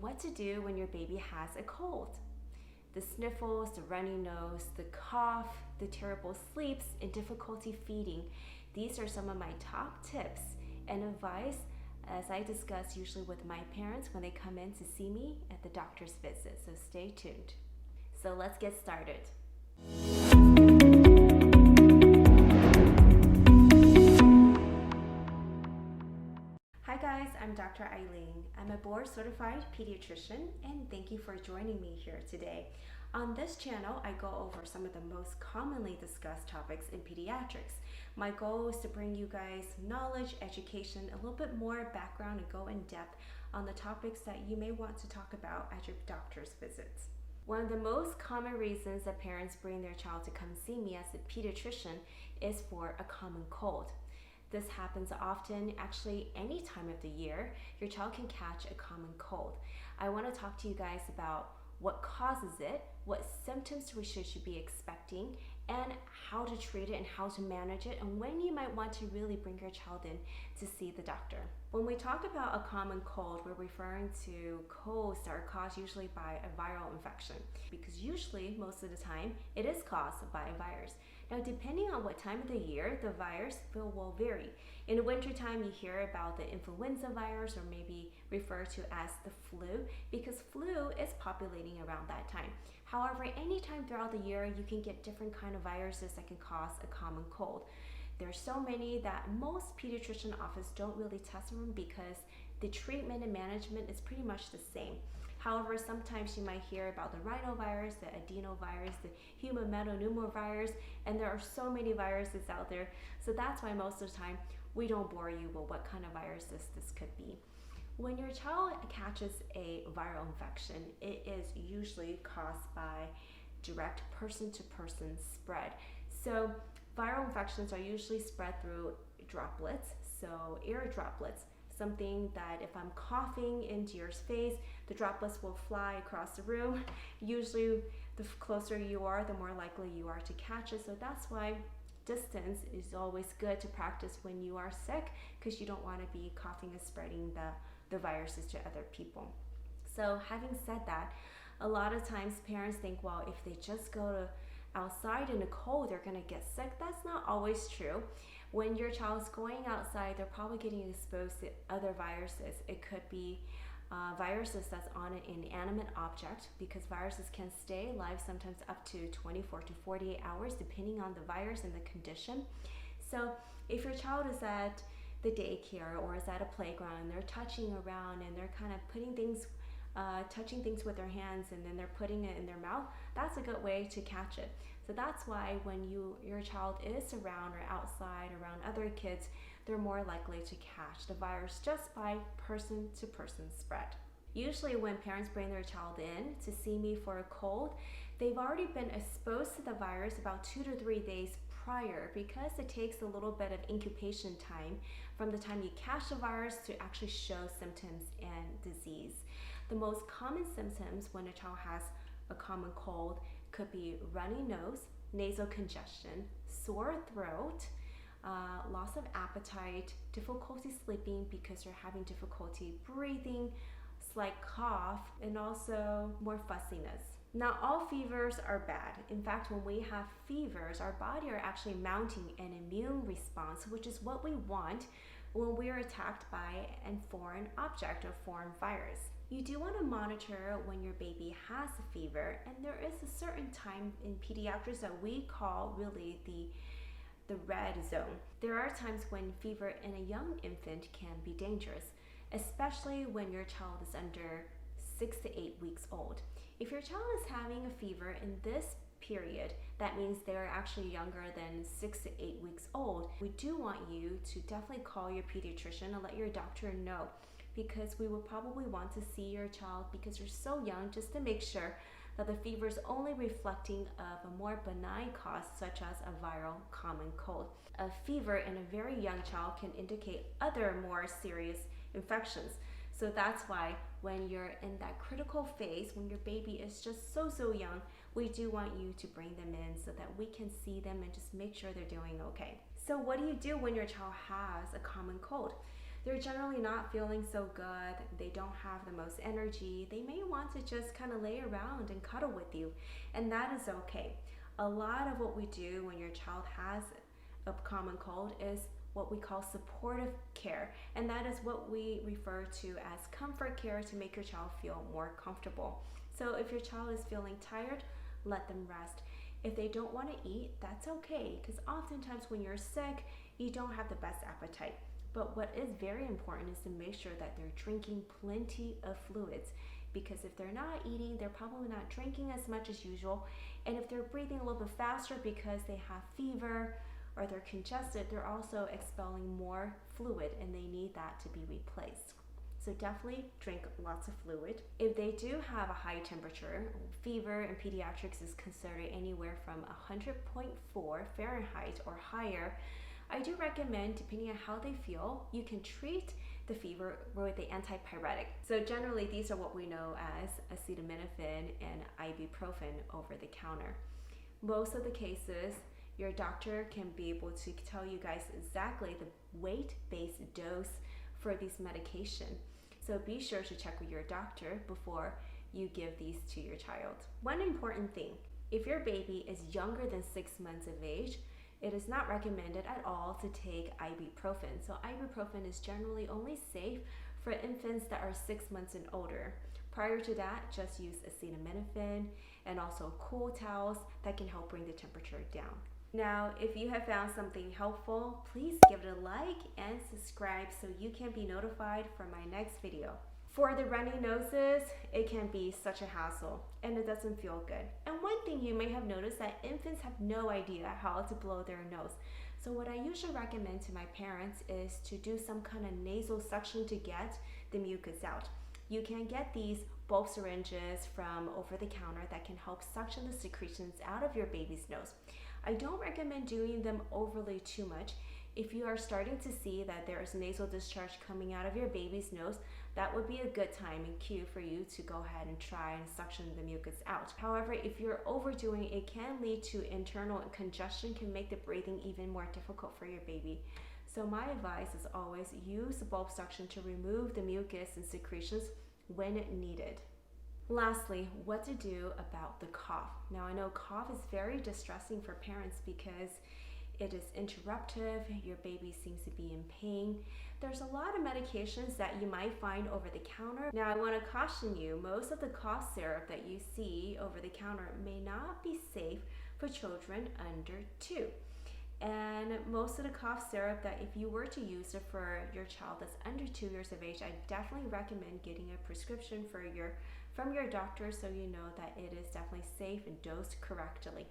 what to do when your baby has a cold. The sniffles, the runny nose, the cough, the terrible sleeps, and difficulty feeding. These are some of my top tips and advice as I discuss usually with my parents when they come in to see me at the doctor's visit. So stay tuned. So let's get started. Hi guys, I'm Dr. Eileen. I'm a board-certified pediatrician, and thank you for joining me here today. On this channel, I go over some of the most commonly discussed topics in pediatrics. My goal is to bring you guys knowledge, education, a little bit more background, and go in depth on the topics that you may want to talk about at your doctor's visits. One of the most common reasons that parents bring their child to come see me as a pediatrician is for a common cold. This happens often, actually any time of the year, your child can catch a common cold. I want to talk to you guys about what causes it, what symptoms we should be expecting, and how to treat it and how to manage it, and when you might want to really bring your child in to see the doctor. When we talk about a common cold, we're referring to colds that are caused usually by a viral infection, because usually, most of the time, it is caused by a virus. Now, depending on what time of the year, the virus will vary. In the wintertime, you hear about the influenza virus, or maybe referred to as the flu, because flu is populating around that time. However, anytime throughout the year, you can get different kind of viruses that can cause a common cold. There's so many that most pediatrician offices don't really test them because the treatment and management is pretty much the same. However, sometimes you might hear about the rhinovirus, the adenovirus, the human metapneumovirus, and there are so many viruses out there. So that's why most of the time we don't bore you with what kind of viruses this could be. When your child catches a viral infection, it is usually caused by direct person-to-person spread. So viral infections are usually spread through droplets, so air droplets. Something that if I'm coughing into your face, the droplets will fly across the room. Usually the closer you are, the more likely you are to catch it. So that's why distance is always good to practice when you are sick, because you don't want to be coughing and spreading the viruses to other people. So having said that, a lot of times parents think, well, if they just go outside in the cold, they're going to get sick. That's not always true. When your child's going outside, they're probably getting exposed to other viruses. It could be viruses that's on an inanimate object, because viruses can stay alive sometimes up to 24 to 48 hours depending on the virus and the condition. So if your child is at the daycare or is at a playground and they're touching around and they're kind of putting things, touching things with their hands, and then they're putting it in their mouth, that's a good way to catch it. So that's why when your child is around or outside around other kids, they're more likely to catch the virus just by person-to-person spread. Usually when parents bring their child in to see me for a cold, they've already been exposed to the virus about 2 to 3 days prior, because it takes a little bit of incubation time from the time you catch the virus to actually show symptoms and disease. The most common symptoms when a child has a common cold could be runny nose, nasal congestion, sore throat, loss of appetite, difficulty sleeping because you're having difficulty breathing, slight cough, and also more fussiness. Now, all fevers are bad. In fact, when we have fevers, our body are actually mounting an immune response, which is what we want when we are attacked by a foreign object or foreign virus. You do want to monitor when your baby has a fever, and there is a certain time in pediatrics that we call really the red zone. There are times when fever in a young infant can be dangerous, especially when your child is under 6 to 8 weeks old. If your child is having a fever in this period, that means they're actually younger than 6 to 8 weeks old. We do want you to definitely call your pediatrician and let your doctor know, because we will probably want to see your child because you're so young, just to make sure that the fever is only reflecting of a more benign cause, such as a viral common cold. A fever in a very young child can indicate other more serious infections. So that's why when you're in that critical phase, when your baby is just so young, we do want you to bring them in so that we can see them and just make sure they're doing okay. So what do you do when your child has a common cold? they're generally not feeling so good, they don't have the most energy, they may want to just kind of lay around and cuddle with you, and that is okay. A lot of what we do when your child has a common cold is what we call supportive care, and that is what we refer to as comfort care to make your child feel more comfortable. So if your child is feeling tired, let them rest. If they don't want to eat, that's okay, because oftentimes when you're sick, you don't have the best appetite. But what is very important is to make sure that they're drinking plenty of fluids, because if they're not eating, they're probably not drinking as much as usual. And if they're breathing a little bit faster because they have fever or they're congested, they're also expelling more fluid, and they need that to be replaced. So definitely drink lots of fluid. If they do have a high temperature, fever in pediatrics is considered anywhere from 100.4 Fahrenheit or higher, I do recommend, depending on how they feel, you can treat the fever with the antipyretic. So generally, these are what we know as acetaminophen and ibuprofen over the counter. Most of the cases, your doctor can be able to tell you guys exactly the weight-based dose for these medication. So be sure to check with your doctor before you give these to your child. One important thing, if your baby is younger than 6 months of age, it is not recommended at all to take ibuprofen. So ibuprofen is generally only safe for infants that are 6 months and older. Prior to that, just use acetaminophen and also cool towels that can help bring the temperature down. Now, if you have found something helpful, please give it a like and subscribe so you can be notified for my next video. For the runny noses, it can be such a hassle and it doesn't feel good. And one thing you may have noticed that infants have no idea how to blow their nose. So what I usually recommend to my parents is to do some kind of nasal suction to get the mucus out. You can get these bulk syringes from over the counter that can help suction the secretions out of your baby's nose. I don't recommend doing them overly too much. If you are starting to see that there is nasal discharge coming out of your baby's nose, that would be a good time and cue for you to go ahead and try and suction the mucus out. However, if you're overdoing it, it can lead to internal congestion, can make the breathing even more difficult for your baby. So my advice is always use bulb suction to remove the mucus and secretions when needed. Lastly, what to do about the cough. Now I know cough is very distressing for parents because it is interruptive, your baby seems to be in pain. There's a lot of medications that you might find over the counter. Now I want to caution you, most of the cough syrup that you see over the counter may not be safe for children under 2. And most of the cough syrup that if you were to use it for your child that's under 2 years of age, I definitely recommend getting a prescription from your doctor so you know that it is definitely safe and dosed correctly.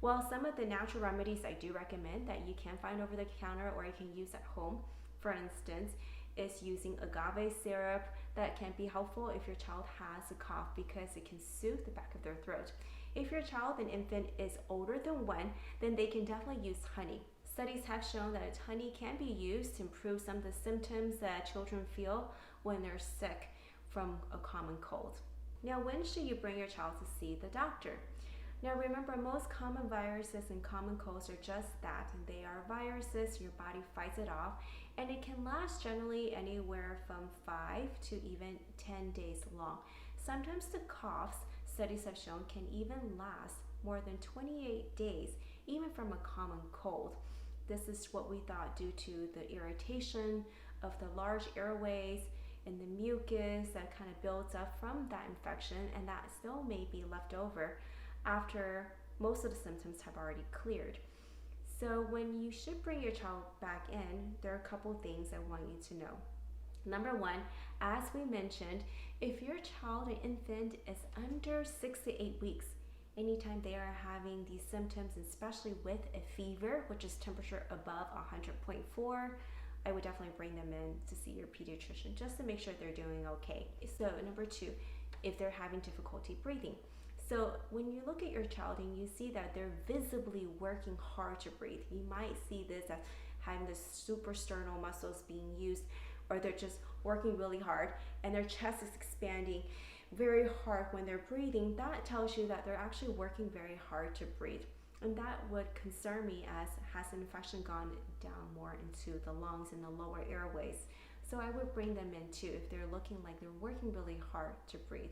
Well, some of the natural remedies I do recommend that you can find over the counter or you can use at home, for instance, is using agave syrup. That can be helpful if your child has a cough because it can soothe the back of their throat. If your child, an infant, is older than 1, then they can definitely use honey. Studies have shown that honey can be used to improve some of the symptoms that children feel when they're sick from a common cold. Now, when should you bring your child to see the doctor? Now remember, most common viruses and common colds are just that. They are viruses, your body fights it off, and it can last generally anywhere from 5 to even 10 days long. Sometimes the coughs, studies have shown, can even last more than 28 days, even from a common cold. This is what we thought due to the irritation of the large airways and the mucus that kind of builds up from that infection, and that still may be left over after most of the symptoms have already cleared. So when you should bring your child back in, there are a couple things I want you to know. Number 1, as we mentioned, if your child, an infant, is under 6 to 8 weeks, anytime they are having these symptoms, especially with a fever, which is temperature above 100.4, I would definitely bring them in to see your pediatrician just to make sure they're doing okay. So number 2, if they're having difficulty breathing. So when you look at your child and you see that they're visibly working hard to breathe, you might see this as having the suprasternal muscles being used, or they're just working really hard and their chest is expanding very hard when they're breathing. That tells you that they're actually working very hard to breathe. And that would concern me, as has an infection gone down more into the lungs and the lower airways. So I would bring them in too if they're looking like they're working really hard to breathe.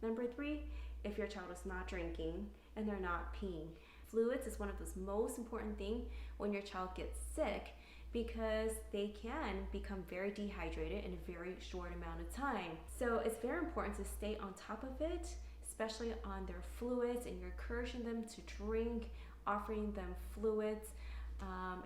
Number 3, if your child is not drinking and they're not peeing. Fluids is one of those most important things when your child gets sick, because they can become very dehydrated in a very short amount of time. So it's very important to stay on top of it, especially on their fluids, and you're encouraging them to drink, offering them fluids,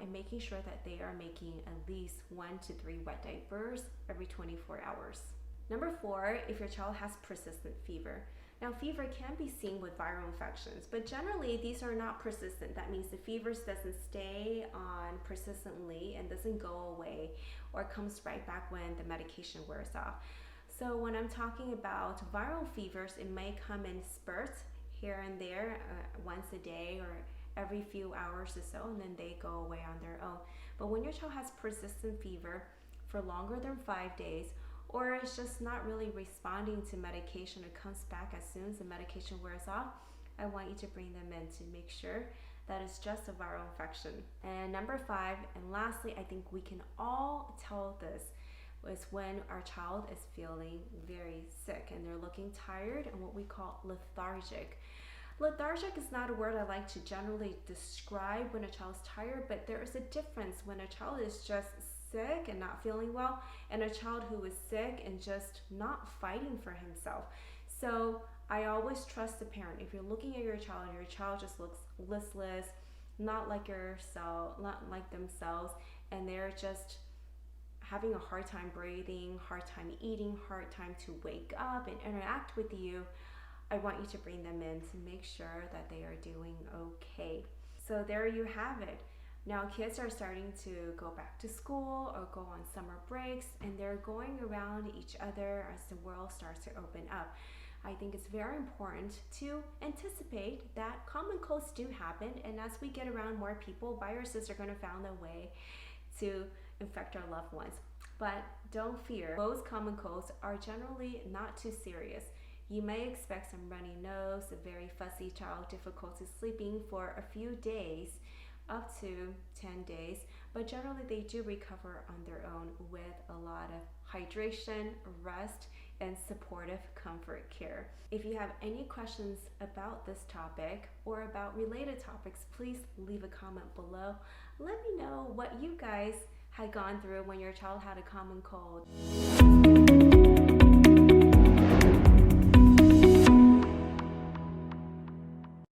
and making sure that they are making at least 1 to 3 wet diapers every 24 hours. Number 4, if your child has persistent fever. Now, fever can be seen with viral infections, but generally these are not persistent. That means the fever doesn't stay on persistently and doesn't go away or comes right back when the medication wears off. So when I'm talking about viral fevers, it may come in spurts here and there, once a day or every few hours or so, and then they go away on their own. But when your child has persistent fever for longer than 5 days, or it's just not really responding to medication, it comes back as soon as the medication wears off, I want you to bring them in to make sure that it's just a viral infection. And number 5, and lastly, I think we can all tell this, is when our child is feeling very sick and they're looking tired and what we call lethargic. Lethargic is not a word I like to generally describe when a child's tired, but there is a difference when a child is just sick and not feeling well, and a child who is sick and just not fighting for himself. So I always trust the parent. If you're looking at your child just looks listless, not like yourself, not like themselves, and they're just having a hard time breathing, hard time eating, hard time to wake up and interact with you, I want you to bring them in to make sure that they are doing okay. So there you have it. Now kids are starting to go back to school or go on summer breaks, and they're going around each other as the world starts to open up. I think it's very important to anticipate that common colds do happen, and as we get around more people, viruses are going to find a way to infect our loved ones. But don't fear, most common colds are generally not too serious. You may expect some runny nose, a very fussy child, difficulty sleeping for a few days, up to 10 days, but generally they do recover on their own with a lot of hydration, rest, and supportive comfort care. If you have any questions about this topic or about related topics, please leave a comment below. Let me know what you guys had gone through when your child had a common cold.